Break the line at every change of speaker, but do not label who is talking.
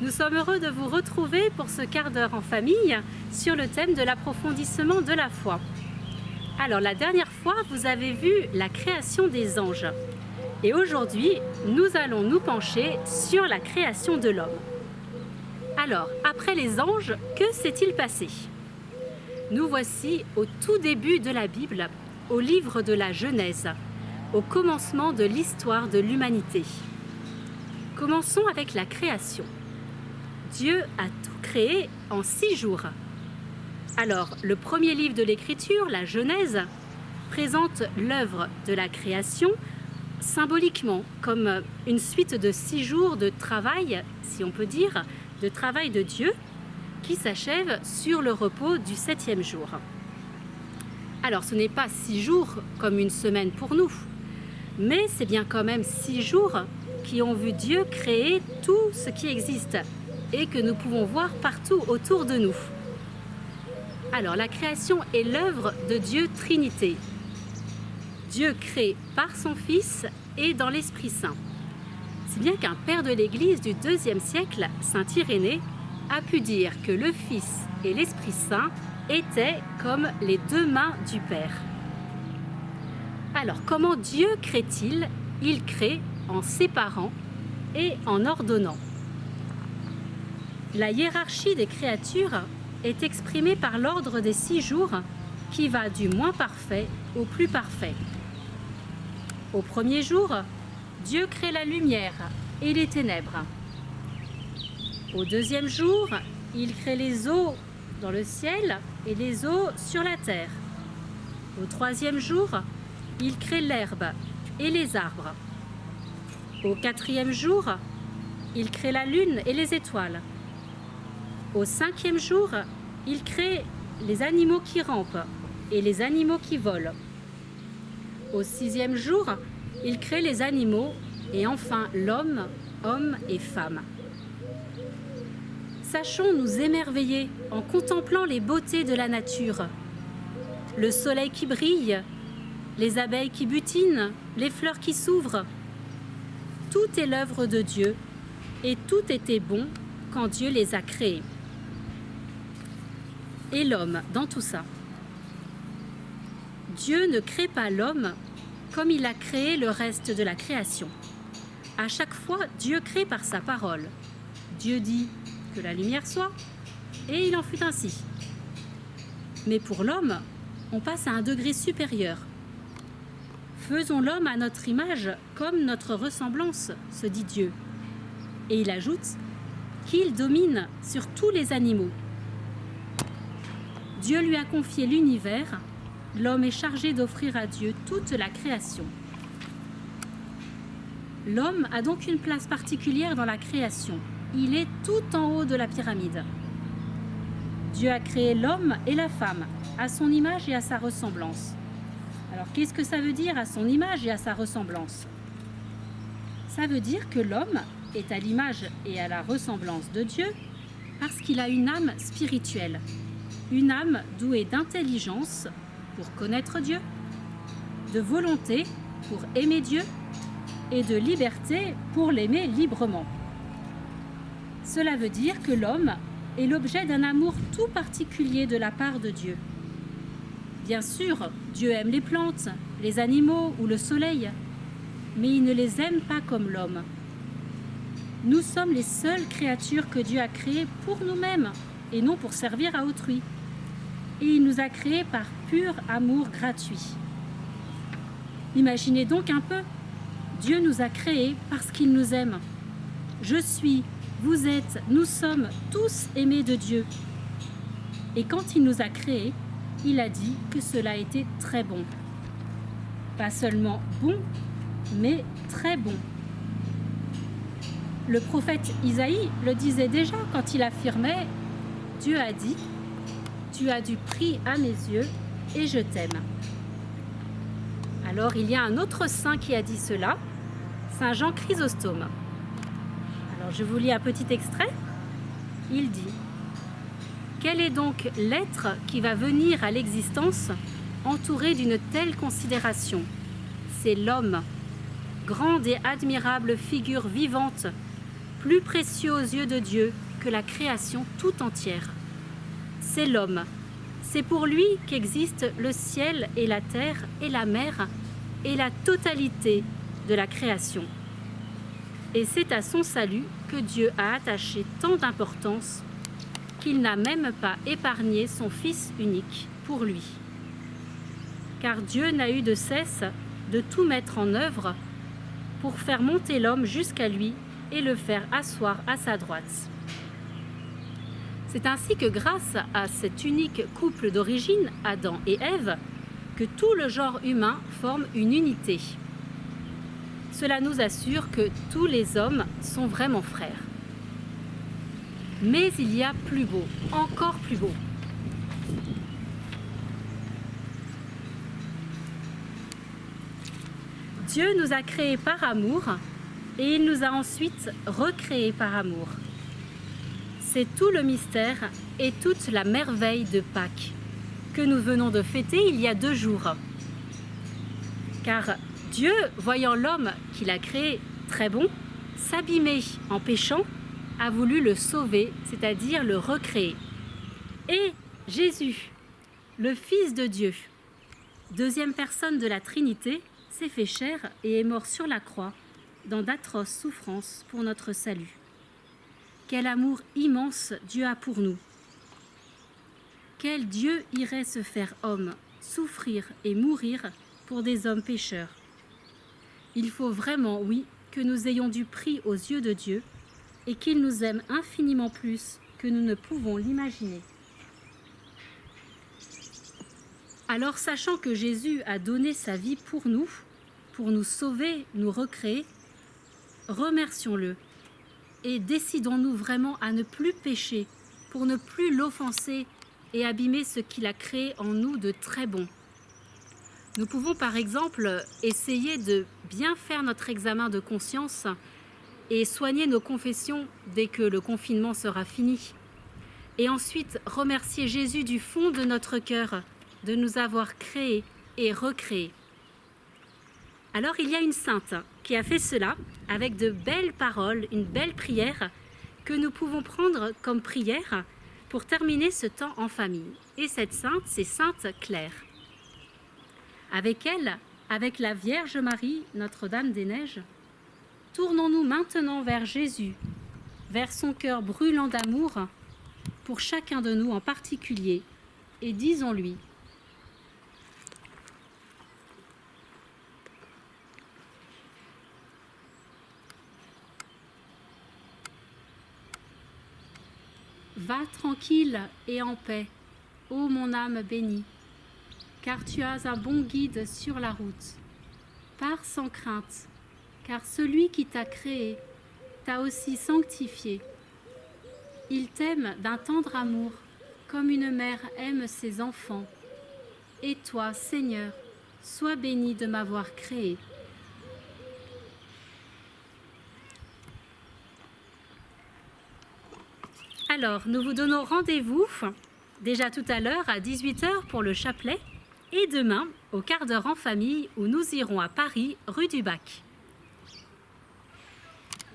Nous sommes heureux de vous retrouver pour ce quart d'heure en famille sur le thème de l'approfondissement de la foi. Alors la dernière fois, vous avez vu la création des anges. Et aujourd'hui, nous allons nous pencher sur la création de l'homme. Alors, après les anges, que s'est-il passé? Nous voici au tout début de la Bible, au livre de la Genèse, au commencement de l'histoire de l'humanité. Commençons avec la création. Dieu a tout créé en 6 jours. Alors, le premier livre de l'Écriture, la Genèse, présente l'œuvre de la création symboliquement comme une suite de 6 jours de travail, si on peut dire, de travail de Dieu, qui s'achève sur le repos du 7e jour. Alors, ce n'est pas 6 jours comme une semaine pour nous, mais c'est bien quand même 6 jours qui ont vu Dieu créer tout ce qui existe et que nous pouvons voir partout autour de nous. Alors, la création est l'œuvre de Dieu Trinité. Dieu crée par son Fils et dans l'Esprit Saint. Si bien qu'un père de l'Église du IIe siècle, saint Irénée, a pu dire que le Fils et l'Esprit Saint étaient comme les 2 mains du Père. Alors, comment Dieu crée-t-il? Il crée en séparant et en ordonnant. La hiérarchie des créatures est exprimée par l'ordre des 6 jours qui va du moins parfait au plus parfait. Au premier jour, Dieu crée la lumière et les ténèbres. Au deuxième jour, il crée les eaux dans le ciel et les eaux sur la terre. Au troisième jour, il crée l'herbe et les arbres. Au 4e jour, il crée la lune et les étoiles. Au 5e jour, il crée les animaux qui rampent et les animaux qui volent. Au 6e jour, il crée les animaux et enfin l'homme, homme et femme. Sachons nous émerveiller en contemplant les beautés de la nature. Le soleil qui brille, les abeilles qui butinent, les fleurs qui s'ouvrent. Tout est l'œuvre de Dieu et tout était bon quand Dieu les a créés. Et l'homme dans tout ça. Dieu ne crée pas l'homme comme il a créé le reste de la création. À chaque fois, Dieu crée par sa parole. Dieu dit que la lumière soit, et il en fut ainsi. Mais pour l'homme, on passe à un degré supérieur. Faisons l'homme à notre image comme notre ressemblance, se dit Dieu. Et il ajoute qu'il domine sur tous les animaux. Dieu lui a confié l'univers. L'homme est chargé d'offrir à Dieu toute la création. L'homme a donc une place particulière dans la création. Il est tout en haut de la pyramide. Dieu a créé l'homme et la femme, à son image et à sa ressemblance. Alors, qu'est-ce que ça veut dire à son image et à sa ressemblance? Ça veut dire que l'homme est à l'image et à la ressemblance de Dieu parce qu'il a une âme spirituelle, une âme douée d'intelligence pour connaître Dieu, de volonté pour aimer Dieu et de liberté pour l'aimer librement. Cela veut dire que l'homme est l'objet d'un amour tout particulier de la part de Dieu. Bien sûr, Dieu aime les plantes, les animaux ou le soleil, mais il ne les aime pas comme l'homme. Nous sommes les seules créatures que Dieu a créées pour nous-mêmes et non pour servir à autrui. Et il nous a créés par pur amour gratuit. Imaginez donc un peu, Dieu nous a créés parce qu'il nous aime. Je suis, vous êtes, nous sommes tous aimés de Dieu. Et quand il nous a créés, il a dit que cela était très bon. Pas seulement bon, mais très bon. Le prophète Isaïe le disait déjà quand il affirmait « Dieu a dit, tu as du prix à mes yeux et je t'aime ». Alors il y a un autre saint qui a dit cela, Saint Jean Chrysostome. Alors je vous lis un petit extrait. Il dit « Quel est donc l'être qui va venir à l'existence entouré d'une telle considération? C'est l'homme, grande et admirable figure vivante, plus précieux aux yeux de Dieu que la création tout entière. C'est l'homme. C'est pour lui qu'existent le ciel et la terre et la mer et la totalité de la création. Et c'est à son salut que Dieu a attaché tant d'importance qu'il n'a même pas épargné son Fils unique pour lui. Car Dieu n'a eu de cesse de tout mettre en œuvre pour faire monter l'homme jusqu'à lui et le faire asseoir à sa droite. C'est ainsi que grâce à cet unique couple d'origine, Adam et Ève, que tout le genre humain forme une unité. Cela nous assure que tous les hommes sont vraiment frères. Mais il y a plus beau, encore plus beau. Dieu nous a créés par amour et il nous a ensuite recréés par amour. C'est tout le mystère et toute la merveille de Pâques que nous venons de fêter il y a 2 jours. Car Dieu, voyant l'homme qu'il a créé très bon, s'abîmer en péchant, a voulu le sauver, c'est-à-dire le recréer. Et Jésus, le Fils de Dieu, deuxième personne de la Trinité, s'est fait chair et est mort sur la croix dans d'atroces souffrances pour notre salut. Quel amour immense Dieu a pour nous. Quel Dieu irait se faire homme, souffrir et mourir pour des hommes pécheurs. Il faut vraiment, oui, que nous ayons du prix aux yeux de Dieu et qu'il nous aime infiniment plus que nous ne pouvons l'imaginer. Alors, sachant que Jésus a donné sa vie pour nous sauver, nous recréer, remercions-le et décidons-nous vraiment à ne plus pécher pour ne plus l'offenser et abîmer ce qu'il a créé en nous de très bon. Nous pouvons par exemple essayer de bien faire notre examen de conscience et soigner nos confessions dès que le confinement sera fini. Et ensuite remercier Jésus du fond de notre cœur de nous avoir créés et recréés. Alors il y a une sainte qui a fait cela avec de belles paroles, une belle prière que nous pouvons prendre comme prière pour terminer ce temps en famille. Et cette sainte, c'est Sainte Claire. Avec elle, avec la Vierge Marie, Notre-Dame des Neiges, tournons-nous maintenant vers Jésus, vers son cœur brûlant d'amour, pour chacun de nous en particulier, et disons-lui: Va tranquille et en paix, ô mon âme bénie, car tu as un bon guide sur la route. Pars sans crainte, car celui qui t'a créé t'a aussi sanctifié. Il t'aime d'un tendre amour, comme une mère aime ses enfants. Et toi, Seigneur, sois béni de m'avoir créé. Alors, nous vous donnons rendez-vous déjà tout à l'heure à 18h pour le chapelet et demain au quart d'heure en famille où nous irons à Paris, rue du Bac.